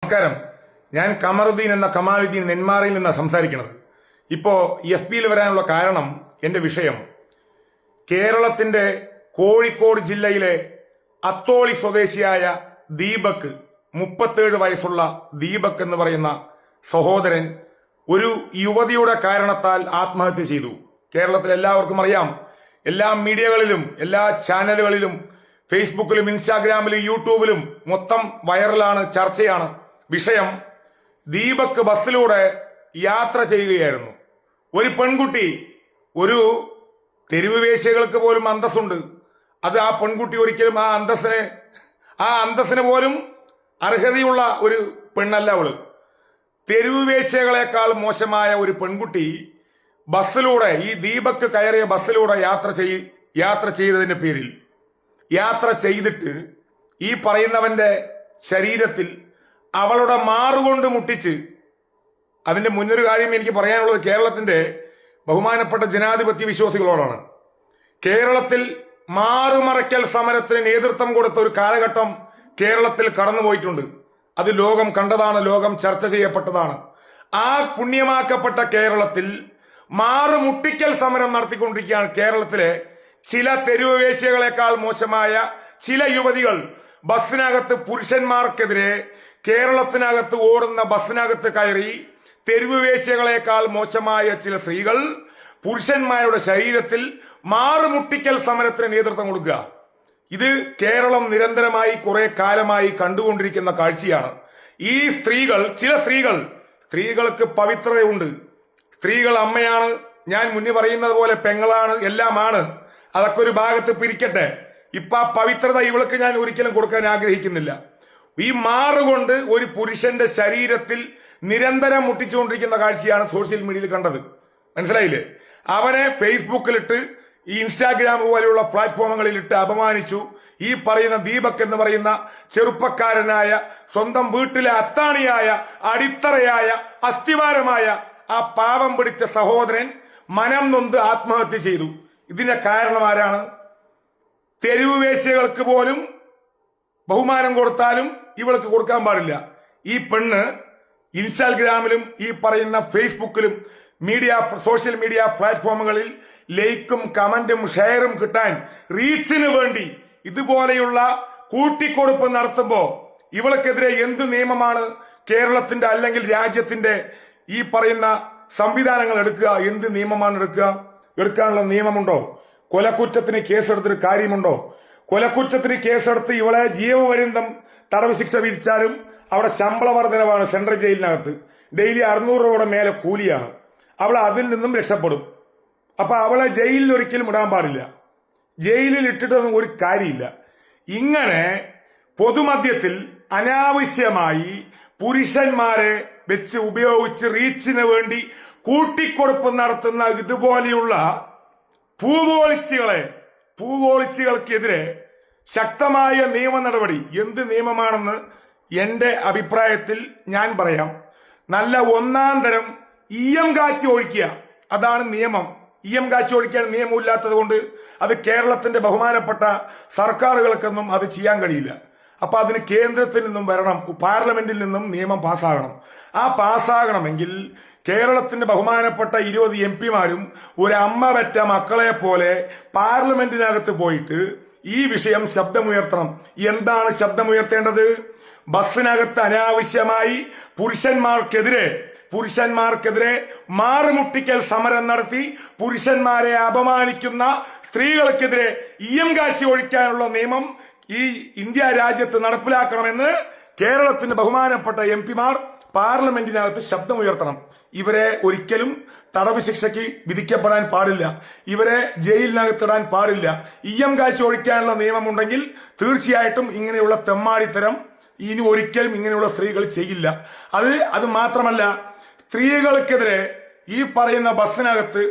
നമസ്കാരം. ഞാൻ കമറുദ്ദീൻ എന്ന കമാലുദ്ദീൻ നെന്മാറയിൽ നിന്നാണ് സംസാരിക്കുന്നത്. ഇപ്പോൾ FBയിൽ വരാനുള്ള കാരണം എൻ്റെ വിഷയം കേരളത്തിന്റെ കോഴിക്കോട് ജില്ലയിലെ അത്തോളി സ്വദേശിയായ ദീപക്, 37 വയസ്സുള്ള ദീപക് എന്ന് പറയുന്ന സഹോദരൻ ഒരു യുവതിയുടെ കാരണത്താൽ ആത്മഹത്യ ചെയ്തു. കേരളത്തിൽ എല്ലാവർക്കും അറിയാം. എല്ലാ മീഡിയകളിലും എല്ലാ ചാനലുകളിലും ഫേസ്ബുക്കിലും ഇൻസ്റ്റാഗ്രാമിലും യൂട്യൂബിലും മൊത്തം വൈറലാണ്, ചർച്ചയാണ്. വിഷയം ദീപക് ബസ്സിലൂടെ യാത്ര ചെയ്യുകയായിരുന്നു. ഒരു പെൺകുട്ടി, ഒരു തെരുവ് വേശ്യകൾക്ക് പോലും അന്തസ്സുണ്ട്. അത് ആ പെൺകുട്ടി ഒരിക്കലും ആ അന്തസ്സിന് പോലും അർഹതയുള്ള ഒരു പെണ്ണല്ല അവള്. തെരുവ് വേശ്യകളെക്കാൾ മോശമായ ഒരു പെൺകുട്ടി ബസ്സിലൂടെ, ഈ ദീപക് കയറിയ ബസ്സിലൂടെ യാത്ര ചെയ്തതിന്റെ പേരിൽ യാത്ര ചെയ്തിട്ട് ഈ പറയുന്നവന്റെ ശരീരത്തിൽ അവളുടെ മാറുകൊണ്ട് മുട്ടിച്ച്. അതിന്റെ മുന്നൊരു കാര്യം എനിക്ക് പറയാനുള്ളത് കേരളത്തിന്റെ ബഹുമാനപ്പെട്ട ജനാധിപത്യ വിശ്വാസികളോടാണ്. കേരളത്തിൽ മാറുമറയ്ക്കൽ സമരത്തിന് നേതൃത്വം കൊടുത്ത ഒരു കാലഘട്ടം കേരളത്തിൽ കടന്നുപോയിട്ടുണ്ട്. അത് ലോകം കണ്ടതാണ്, ലോകം ചർച്ച ചെയ്യപ്പെട്ടതാണ്. ആ പുണ്യമാക്കപ്പെട്ട കേരളത്തിൽ മാറുമുട്ടിക്കൽ സമരം നടത്തിക്കൊണ്ടിരിക്കുകയാണ് കേരളത്തിലെ ചില തെരുവ് വേശ്യകളെക്കാൾ മോശമായ ചില യുവതികൾ. ബസ്സിനകത്ത് പുരുഷന്മാർക്കെതിരെ കേരളത്തിനകത്ത് ഓടുന്ന ബസ്സിനകത്ത് കയറി തെരുവ് വേശ്യകളെക്കാൾ മോശമായ ചില സ്ത്രീകൾ പുരുഷന്മാരുടെ ശരീരത്തിൽ മാറുമുട്ടിക്കൽ സമരത്തിന് നേതൃത്വം കൊടുക്കുക. ഇത് കേരളം നിരന്തരമായി കുറെ കാലമായി കണ്ടുകൊണ്ടിരിക്കുന്ന കാഴ്ചയാണ്. ഈ സ്ത്രീകൾ, ചില സ്ത്രീകൾക്ക് പവിത്രതയുണ്ട്. സ്ത്രീകൾ അമ്മയാണ്, ഞാൻ മുന്നേ പറയുന്നത് പോലെ പെങ്ങളാണ്, എല്ലാമാണ്. അതൊക്കെ ഒരു ഭാഗത്ത് പിരിക്കട്ടെ. ഇപ്പൊ ആ പവിത്രത ഇവൾക്ക് ഞാൻ ഒരിക്കലും കൊടുക്കാൻ ആഗ്രഹിക്കുന്നില്ല. ഈ മാറുകൊണ്ട് ഒരു പുരുഷന്റെ ശരീരത്തിൽ നിരന്തരം മുട്ടിച്ചുകൊണ്ടിരിക്കുന്ന കാഴ്ചയാണ് സോഷ്യൽ മീഡിയയിൽ കണ്ടത്. മനസ്സിലായില്ലേ? അവനെ ഫേസ്ബുക്കിലിട്ട്, ഈ ഇൻസ്റ്റാഗ്രാം പോലെയുള്ള പ്ലാറ്റ്ഫോമുകളിലിട്ട് അപമാനിച്ചു. ഈ പറയുന്ന ദീപക് എന്ന് പറയുന്ന ചെറുപ്പക്കാരനായ, സ്വന്തം വീട്ടിലെ അത്താണിയായ, അടിത്തറയായ, അസ്ഥിവാരമായ ആ പാവം പിടിച്ച സഹോദരൻ മനം നൊന്ത് ആത്മഹത്യ ചെയ്തു. ഇതിന്റെ കാരണം ആരാണ്? തെരുവ് വേശ്യകൾക്ക് പോലും ബഹുമാനം കൊടുത്താലും ഇവൾക്ക് കൊടുക്കാൻ പാടില്ല. ഈ പെണ്ണ് ഇൻസ്റ്റാഗ്രാമിലും ഈ പറയുന്ന ഫേസ്ബുക്കിലും സോഷ്യൽ മീഡിയ പ്ലാറ്റ്ഫോമുകളിൽ ലൈക്കും കമന്റും ഷെയറും കിട്ടാൻ, റീച്ചിന് വേണ്ടി ഇതുപോലെയുള്ള കൂട്ടിക്കൊടുപ്പ് നടത്തുമ്പോ ഇവൾക്കെതിരെ എന്ത് നിയമമാണ് കേരളത്തിന്റെ അല്ലെങ്കിൽ രാജ്യത്തിന്റെ ഈ പറയുന്ന സംവിധാനങ്ങൾ എടുക്കുക? എന്ത് നിയമമാണ് എടുക്കാനുള്ള നിയമമുണ്ടോ? കൊലക്കുറ്റത്തിന് കേസെടുത്തിട്ട് കാര്യമുണ്ടോ? കൊലക്കുറ്റത്തിന് കേസെടുത്ത് ഇവളെ ജീവപര്യന്തം തടവ് ശിക്ഷ വിധിച്ചാലും അവിടെ ശമ്പള വർധനവാണ് സെൻട്രൽ ജയിലിനകത്ത്. ഡെയിലി 600 രൂപയുടെ മേലെ കൂലിയാണ്. അവൾ അതിൽ നിന്നും രക്ഷപ്പെടും. അപ്പൊ അവളെ ജയിലിൽ ഒരിക്കലും ഇടാൻ പാടില്ല. ജയിലിൽ ഇട്ടിട്ടൊന്നും ഒരു കാര്യമില്ല. ഇങ്ങനെ പൊതുമധ്യത്തിൽ അനാവശ്യമായി പുരുഷന്മാരെ വെച്ച് ഉപയോഗിച്ച് റീച്ചിന് വേണ്ടി കൂട്ടിക്കൊടുപ്പ് നടത്തുന്ന ഇതുപോലെയുള്ള പൂവോളിച്ചുകൾക്കെതിരെ ശക്തമായ നിയമ നടപടി. എന്ത് നിയമമാണെന്ന് എന്റെ അഭിപ്രായത്തിൽ ഞാൻ പറയാം. നല്ല ഒന്നാം തരം EM കാച്ചി ഒഴിക്കുക, അതാണ് നിയമം. EM കാച്ചി ഒഴിക്കാൻ നിയമമില്ലാത്തത് കൊണ്ട് അത് കേരളത്തിന്റെ ബഹുമാനപ്പെട്ട സർക്കാരുകൾക്കൊന്നും അത് ചെയ്യാൻ കഴിയില്ല. അപ്പൊ അതിന് കേന്ദ്രത്തിൽ നിന്നും വരണം, പാർലമെന്റിൽ നിന്നും നിയമം പാസ്സാകണം. ആ പാസ്സാകണമെങ്കിൽ കേരളത്തിന്റെ ബഹുമാനപ്പെട്ട 20 MP-മാരും ഒരു അമ്മ പെറ്റ മക്കളെ പോലെ പാർലമെന്റിനകത്ത് പോയിട്ട് ഈ വിഷയം ശബ്ദമുയർത്തണം. എന്താണ് ശബ്ദമുയർത്തേണ്ടത്? ബസ്സിനകത്ത് അനാവശ്യമായി പുരുഷന്മാർക്കെതിരെ മാറുമുട്ടിക്കൽ സമരം നടത്തി പുരുഷന്മാരെ അപമാനിക്കുന്ന സ്ത്രീകൾക്കെതിരെ EM കാശി ഒഴിക്കാനുള്ള നിയമം ഈ ഇന്ത്യ രാജ്യത്ത് നടപ്പിലാക്കണമെന്ന് കേരളത്തിന്റെ ബഹുമാനപ്പെട്ട MP-മാർ പാർലമെന്റിനകത്ത് ശബ്ദമുയർത്തണം. ഇവരെ ഒരിക്കലും തടവ് ശിക്ഷയ്ക്ക് വിധിക്കപ്പെടാൻ പാടില്ല. ഇവരെ ജയിലിനകത്തിടാൻ പാടില്ല. EM കാശി ഒഴിക്കാനുള്ള നിയമമുണ്ടെങ്കിൽ തീർച്ചയായിട്ടും ഇങ്ങനെയുള്ള തെമ്മാടിത്തരം ഇനി ഒരിക്കലും ഇങ്ങനെയുള്ള സ്ത്രീകൾ ചെയ്യില്ല. അത് മാത്രമല്ല, സ്ത്രീകൾക്കെതിരെ ഈ പറയുന്ന ബസ്സിനകത്ത്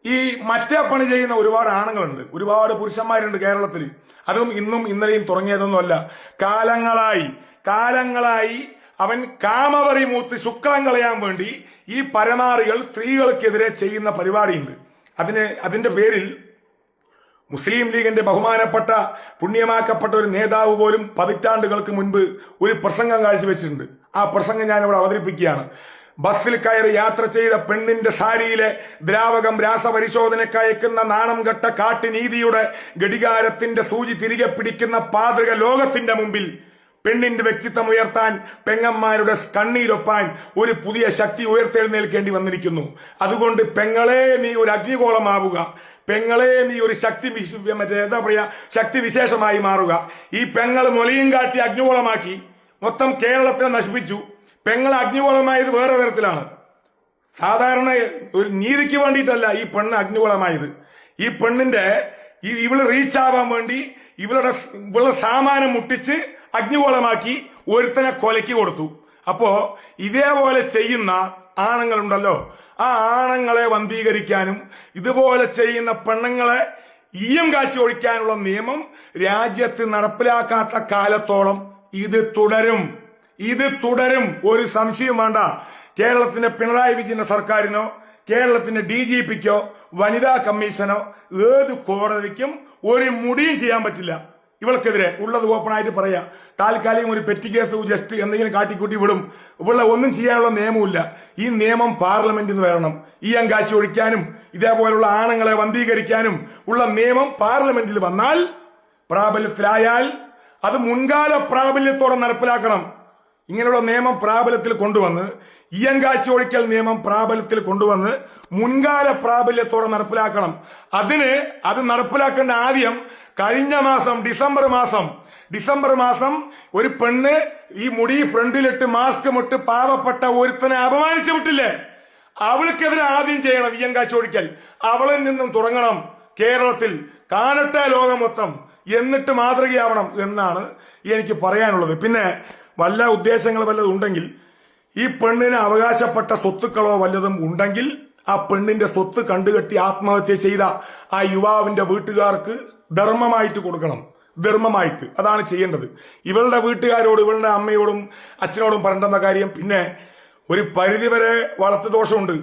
ഈ മറ്റേ പണി ചെയ്യുന്ന ഒരുപാട് ആണുങ്ങളുണ്ട്, ഒരുപാട് പുരുഷന്മാരുണ്ട് കേരളത്തിൽ. അതും ഇന്നും ഇന്നലെയും തുടങ്ങിയതൊന്നുമല്ല. കാലങ്ങളായി അവൻ കാമവറി മൂത്ത് ശുക്ലം കളയാൻ വേണ്ടി ഈ പരമാറികൾ സ്ത്രീകൾക്കെതിരെ ചെയ്യുന്ന പരിപാടിയുണ്ട്. അതിന്റെ പേരിൽ മുസ്ലിം ലീഗിന്റെ ബഹുമാനപ്പെട്ട പുണ്യമാക്കപ്പെട്ട ഒരു നേതാവ് പോലും പതിറ്റാണ്ടുകൾക്ക് മുൻപ് ഒരു പ്രസംഗം കാഴ്ചവെച്ചിട്ടുണ്ട്. ആ പ്രസംഗം ഞാൻ ഇവിടെ അവതരിപ്പിക്കുകയാണ്. ബസ്സിൽ കയറി യാത്ര ചെയ്ത പെണ്ണിന്റെ സാരിയിലെ ദ്രാവകം രാസപരിശോധനയ്ക്ക് അയക്കുന്ന നാണം കെട്ട കാട്ടുനീതിയുടെ ഘടികാരത്തിന്റെ സൂചി തിരികെ പിടിക്കുന്ന പാതൃക ലോകത്തിന്റെ മുമ്പിൽ പെണ്ണിന്റെ വ്യക്തിത്വം ഉയർത്താൻ, പെങ്ങന്മാരുടെ കണ്ണീരൊപ്പാൻ ഒരു പുതിയ ശക്തി ഉയർത്തെഴുന്നേൽക്കേണ്ടി വന്നിരിക്കുന്നു. അതുകൊണ്ട് പെങ്ങളെ നീ ഒരു അഗ്നിഗോളമാവുക, പെങ്ങളെ നീ ഒരു ശക്തി എന്താ പറയാ ശക്തി വിശേഷമായി മാറുക. ഈ പെങ്ങൾ മൊലിയും കാട്ടി അഗ്നിഗോളമാക്കി മൊത്തം കേരളത്തെ നശിപ്പിച്ചു. പെങ്ങൾ അഗ്നിഗോളമായത് വേറെ തരത്തിലാണ്. സാധാരണ ഒരു നീതിക്ക് വേണ്ടിയിട്ടല്ല ഈ പെണ്ണ് അഗ്നിഗോളമായത്. ഈ പെണ്ണിന്റെ ഇവള് റീച്ച് ആവാൻ വേണ്ടി ഇവളുടെ സാമാനം മുട്ടിച്ച് അഗ്നിഗോളമാക്കി ഒരുത്തനെ കൊലയ്ക്ക് കൊടുത്തു. അപ്പോ ഇതേപോലെ ചെയ്യുന്ന ആണുങ്ങളുണ്ടല്ലോ, ആ ആണുങ്ങളെ വന്ധീകരിക്കാനും ഇതുപോലെ ചെയ്യുന്ന പെണ്ണുങ്ങളെ ഈയം കാശി ഒഴിക്കാനുള്ള നിയമം രാജ്യത്ത് നടപ്പിലാക്കാത്ത കാലത്തോളം ഇത് തുടരും. ഒരു സംശയം വേണ്ട. കേരളത്തിന്റെ പിണറായി വിജയന്റെ സർക്കാരിനോ കേരളത്തിന്റെ DGPക്കോ വനിതാ കമ്മീഷനോ ഏത് കോടതിക്കും ഒരു മുടിയും ചെയ്യാൻ പറ്റില്ല. ഇവൾക്കെതിരെ ഉള്ളത് ഓപ്പണായിട്ട് പറയാ. താൽക്കാലികം ഒരു പെറ്റി കേസ് ജസ്റ്റ് എന്തെങ്കിലും കാട്ടിക്കൂട്ടി വിടും. ഇവളെ ഒന്നും ചെയ്യാനുള്ള നിയമമില്ല. ഈ നിയമം പാർലമെന്റിൽ നിന്ന് വരണം. ഈ അങ്കാശി ഒഴിക്കാനും ഇതേപോലുള്ള ആണുങ്ങളെ വന്ധീകരിക്കാനും ഉള്ള നിയമം പാർലമെന്റിൽ വന്നാൽ, പ്രാബല്യത്തിലായാൽ അത് മുൻകാല പ്രാബല്യത്തോടെ നടപ്പിലാക്കണം. ഇങ്ങനെയുള്ള നിയമം പ്രാബല്യത്തിൽ കൊണ്ടുവന്ന്, ഇയങ്കാശി ഒഴിക്കൽ നിയമം പ്രാബല്യത്തിൽ കൊണ്ടുവന്ന് മുൻകാല പ്രാബല്യത്തോടെ നടപ്പിലാക്കണം. അത് നടപ്പിലാക്കേണ്ട ആദ്യം കഴിഞ്ഞ മാസം ഡിസംബർ മാസം ഒരു പെണ്ണ് ഈ മുടി ഫ്രണ്ടിലിട്ട് മാസ്ക് ഇട്ട് പാവപ്പെട്ട ഒരുത്തനെ അപമാനിച്ചു വിട്ടില്ലേ, അവൾക്കെതിരെ ആദ്യം ചെയ്യണം ഇയങ്കാശി ഒഴിക്കൽ. അവളിൽ നിന്നും തുടങ്ങണം. കേരളത്തിൽ കാണട്ടെ ലോകം മൊത്തം, എന്നിട്ട് മാതൃകയാവണം എന്നാണ് എനിക്ക് പറയാനുള്ളത്. പിന്നെ വല്ല ഉദ്ദേശങ്ങൾ വല്ലതും ഉണ്ടെങ്കിൽ, ഈ പെണ്ണിന് അവകാശപ്പെട്ട സ്വത്തുക്കളോ വല്ലതും ഉണ്ടെങ്കിൽ ആ പെണ്ണിന്റെ സ്വത്ത് കണ്ടുകെട്ടി ആത്മഹത്യ ചെയ്ത ആ യുവാവിന്റെ വീട്ടുകാർക്ക് ധർമ്മമായിട്ട് കൊടുക്കണം. ധർമ്മമായിട്ട് അതാണ് ചെയ്യേണ്ടത്. ഇവളുടെ വീട്ടുകാരോട്, ഇവളുടെ അമ്മയോടും അച്ഛനോടും പറയേണ്ടുന്ന കാര്യം, പിന്നെ ഒരു പരിധിവരെ വളർത്തു ദോഷമുണ്ട്.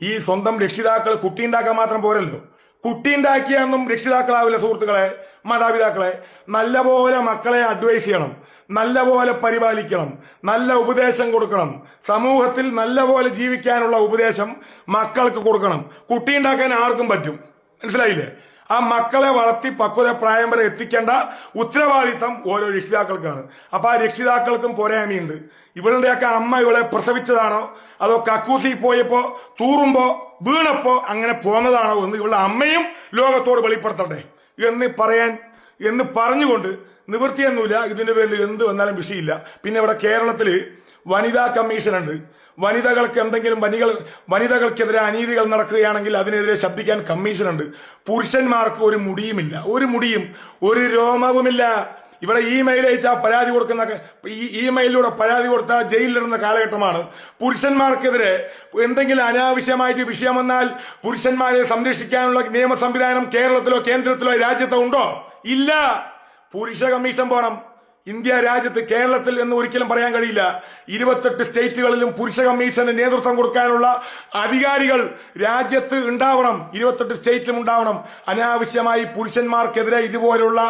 ഈ സ്വന്തം രക്ഷിതാക്കൾ കുട്ടി ഉണ്ടാക്കാൻ മാത്രം പോരല്ലോ. കുട്ടി ഉണ്ടാക്കിയൊന്നും രക്ഷിതാക്കളാവില്ല. സുഹൃത്തുക്കളെ, മാതാപിതാക്കളെ, നല്ലപോലെ മക്കളെ അഡ്വൈസ് ചെയ്യണം, നല്ലപോലെ പരിപാലിക്കണം, നല്ല ഉപദേശം കൊടുക്കണം. സമൂഹത്തിൽ നല്ലപോലെ ജീവിക്കാനുള്ള ഉപദേശം മക്കൾക്ക് കൊടുക്കണം. കുട്ടി ഉണ്ടാക്കാൻ ആർക്കും പറ്റും, മനസ്സിലായില്ലേ? ആ മക്കളെ വളർത്തി പക്വത പ്രായം വരെ എത്തിക്കേണ്ട ഉത്തരവാദിത്തം ഓരോ രക്ഷിതാക്കൾക്കാണ്. അപ്പൊ ആ രക്ഷിതാക്കൾക്കും പോരായ്മയുണ്ട്. ഇവളുടെയൊക്കെ അമ്മ ഇവളെ പ്രസവിച്ചതാണോ അതോ കക്കൂസി പോയപ്പോ തൂറുമ്പോ വീണപ്പോ അങ്ങനെ പോന്നതാണോ എന്ന് ഇവളുടെ അമ്മയും ലോകത്തോട് വെളിപ്പെടുത്തട്ടെ എന്ന് പറഞ്ഞുകൊണ്ട് നിവൃത്തിയൊന്നുമില്ല. ഇതിന്റെ പേരിൽ എന്ത് വന്നാലും വിഷയമില്ല. പിന്നെ ഇവിടെ കേരളത്തില് വനിതാ കമ്മീഷൻ ഉണ്ട്. വനിതകൾക്കെതിരെ അനീതികൾ നടക്കുകയാണെങ്കിൽ അതിനെതിരെ ശബ്ദിക്കാൻ കമ്മീഷനുണ്ട്. പുരുഷന്മാർക്ക് ഒരു മുടിയുമില്ല, ഒരു രോമവുമില്ല. ഇവിടെ ഇമെയിൽ അയച്ചാൽ പരാതി കൊടുക്കുന്ന, ഇമെയിലൂടെ പരാതി കൊടുത്താൽ ജയിലിലിടുന്ന കാലഘട്ടമാണ്. പുരുഷന്മാർക്കെതിരെ എന്തെങ്കിലും അനാവശ്യമായിട്ട് വിഷയം വന്നാൽ പുരുഷന്മാരെ സംരക്ഷിക്കാനുള്ള നിയമ സംവിധാനം കേരളത്തിലോ കേന്ദ്രത്തിലോ രാജ്യത്തോ ഉണ്ടോ? ഇല്ല. പുരുഷ കമ്മീഷൻ പോണം. ഇന്ത്യ രാജ്യത്ത്, കേരളത്തിൽ എന്ന് ഒരിക്കലും പറയാൻ കഴിയില്ല. 28 സ്റ്റേറ്റുകളിലും പുരുഷ കമ്മീഷന് നേതൃത്വം കൊടുക്കാനുള്ള അധികാരികൾ രാജ്യത്ത് ഉണ്ടാവണം. 28 സ്റ്റേറ്റിലും ഉണ്ടാവണം. അനാവശ്യമായി പുരുഷന്മാർക്കെതിരെ ഇതുപോലുള്ള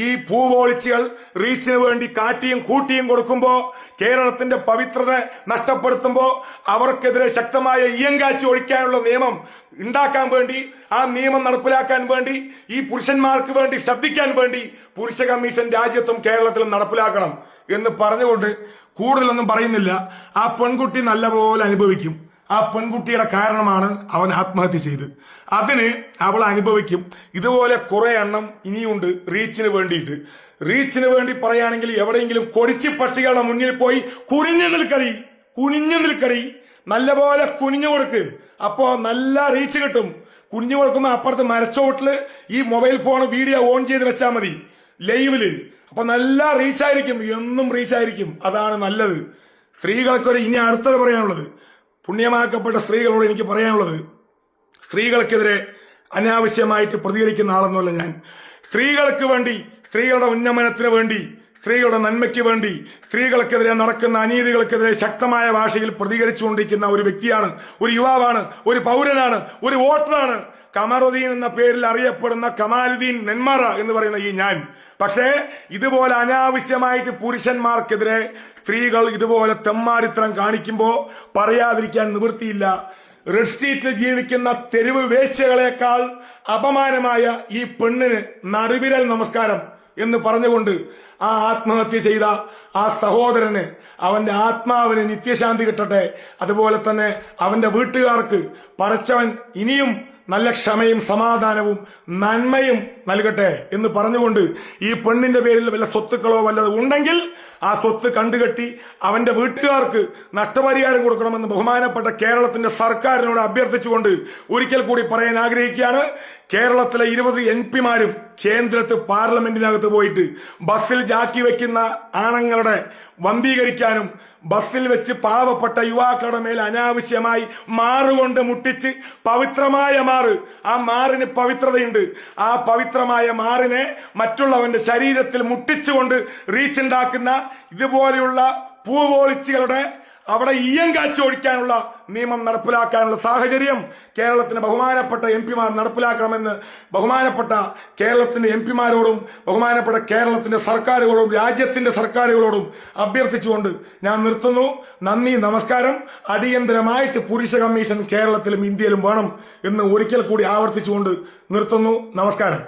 ഈ ഭൂപോളിച്ചുകൾ റീച്ചിന് വേണ്ടി കാട്ടിയും കൂട്ടിയും കൊടുക്കുമ്പോ, കേരളത്തിന്റെ പവിത്രത നഷ്ടപ്പെടുത്തുമ്പോ അവർക്കെതിരെ ശക്തമായ ഇയങ്കാശി ഒഴിക്കാനുള്ള നിയമം ഉണ്ടാക്കാൻ വേണ്ടി, ആ നിയമം നടപ്പിലാക്കാൻ വേണ്ടി, ഈ പുരുഷന്മാർക്ക് വേണ്ടി ശബ്ദിക്കാൻ വേണ്ടി പുരുഷ കമ്മീഷൻ രാജ്യത്തും കേരളത്തിലും നടപ്പിലാക്കണം എന്ന് പറഞ്ഞുകൊണ്ട് കൂടുതലൊന്നും പറയുന്നില്ല. ആ പെൺകുട്ടി നല്ലപോലെ അനുഭവിക്കും. ആ പെൺകുട്ടിയുടെ കാരണമാണ് അവൻ ആത്മഹത്യ ചെയ്ത്. അതിന് അവൾ അനുഭവിക്കും. ഇതുപോലെ കുറെ എണ്ണം ഇനിയുണ്ട് റീച്ചിന് വേണ്ടി പറയുകയാണെങ്കിൽ എവിടെയെങ്കിലും കൊടിച്ചി പട്ടികളുടെ മുന്നിൽ പോയി കുനിഞ്ഞു നിൽക്കടി, നല്ലപോലെ കുനിഞ്ഞു കൊടുക്ക്. അപ്പോ നല്ല റീച്ച് കിട്ടും. കുനിഞ്ഞു കൊടുക്കുമ്പോ അപ്പുറത്ത് മരച്ചോട്ടില് ഈ മൊബൈൽ ഫോൺ വീഡിയോ ഓൺ ചെയ്ത് വെച്ചാൽ മതി, ലൈവില്. അപ്പൊ നല്ല റീച്ചായിരിക്കും, എന്നും റീച്ചായിരിക്കും. അതാണ് നല്ലത്. സ്ത്രീകൾക്കൊരു ഇനി അടുത്തത് പറയാനുള്ളത്, പുണ്യമാക്കപ്പെട്ട സ്ത്രീകളോട് എനിക്ക് പറയാനുള്ളത്, സ്ത്രീകൾക്കെതിരെ അനാവശ്യമായിട്ട് പ്രതികരിക്കുന്ന ആളൊന്നുമല്ല ഞാൻ. സ്ത്രീകൾക്ക് വേണ്ടി, സ്ത്രീകളുടെ ഉന്നമനത്തിന് വേണ്ടി, സ്ത്രീകളുടെ നന്മയ്ക്ക് വേണ്ടി, സ്ത്രീകൾക്കെതിരെ നടക്കുന്ന അനീതികൾക്കെതിരെ ശക്തമായ ഭാഷയിൽ പ്രതികരിച്ചുകൊണ്ടിരിക്കുന്ന ഒരു വ്യക്തിയാണ്, ഒരു യുവാവാണ്, ഒരു പൗരനാണ്, ഒരു വോട്ടറാണ്. കമറുദ്ദീൻ എന്ന പേരിൽ അറിയപ്പെടുന്ന കമാലുദ്ദീൻ നെന്മാറ എന്ന് പറയുന്ന ഈ ഞാൻ. പക്ഷേ ഇതുപോലെ അനാവശ്യമായിട്ട് പുരുഷന്മാർക്കെതിരെ സ്ത്രീകൾ ഇതുപോലെ തെമ്മാടിത്തരം കാണിക്കുമ്പോ പറയാതിരിക്കാൻ നിവൃത്തിയില്ല. റെഡ് സ്ട്രീറ്റിൽ ജീവിക്കുന്ന തെരുവ് വേശ്യകളെക്കാൾ അപമാനമായ ഈ പെണ്ണിന് നടുവിരൽ നമസ്കാരം എന്ന് പറഞ്ഞുകൊണ്ട് ആ ആത്മഹത്യ ചെയ്ത ആ സഹോദരന് അവന്റെ ആത്മാവിന് നിത്യശാന്തി കിട്ടട്ടെ. അതുപോലെ തന്നെ അവന്റെ വീട്ടുകാർക്ക് പടച്ചവൻ ഇനിയും നല്ല ക്ഷമയും സമാധാനവും നന്മയും നൽകട്ടെ എന്ന് പറഞ്ഞുകൊണ്ട് ഈ പെണ്ണിന്റെ പേരിൽ വല്ല സ്വത്തുക്കളോ വല്ലതും ഉണ്ടെങ്കിൽ ആ സ്വത്ത് കണ്ടുകെട്ടി അവന്റെ വീട്ടുകാർക്ക് നഷ്ടപരിഹാരം കൊടുക്കണമെന്ന് ബഹുമാനപ്പെട്ട കേരളത്തിന്റെ സർക്കാരിനോട് അഭ്യർത്ഥിച്ചുകൊണ്ട് ഒരിക്കൽ കൂടി പറയാൻ ആഗ്രഹിക്കുകയാണ്. കേരളത്തിലെ 20 MP-മാരും കേന്ദ്രത്ത് പാർലമെന്റിനകത്ത് പോയിട്ട് ബസ്സിൽ ജാക്കി വെക്കുന്ന ആണുങ്ങളുടെ വന്ധീകരിക്കാനും ബസ്സിൽ വെച്ച് പാവപ്പെട്ട യുവാക്കളുടെ മേൽ അനാവശ്യമായി മാറുകൊണ്ട് മുട്ടിച്ച് പവിത്രമായ മാറ്, ആ മാറിന് പവിത്രതയുണ്ട്, ആ പവിത്രമായ മാറിനെ മറ്റുള്ളവന്റെ ശരീരത്തിൽ മുട്ടിച്ചുകൊണ്ട് റീച്ച് ഉണ്ടാക്കുന്ന ഇതുപോലെയുള്ള പൂവോളിച്ചുകളുടെ അവിടെ ഈയം കാച്ചി ഒഴിക്കാനുള്ള നിയമം നടപ്പിലാക്കാനുള്ള സാഹചര്യം കേരളത്തിന് ബഹുമാനപ്പെട്ട MP-മാർ നടപ്പിലാക്കണമെന്ന് ബഹുമാനപ്പെട്ട കേരളത്തിന്റെ MP-മാരോടും ബഹുമാനപ്പെട്ട കേരളത്തിന്റെ സർക്കാരുകളോടും രാജ്യത്തിന്റെ സർക്കാരുകളോടും അഭ്യർത്ഥിച്ചുകൊണ്ട് ഞാൻ നിർത്തുന്നു. നന്ദി, നമസ്കാരം. അടിയന്തരമായിട്ട് പുരുഷ കമ്മീഷൻ കേരളത്തിലും ഇന്ത്യയിലും വേണം എന്ന് ഒരിക്കൽ കൂടി ആവർത്തിച്ചുകൊണ്ട് നിർത്തുന്നു. നമസ്കാരം.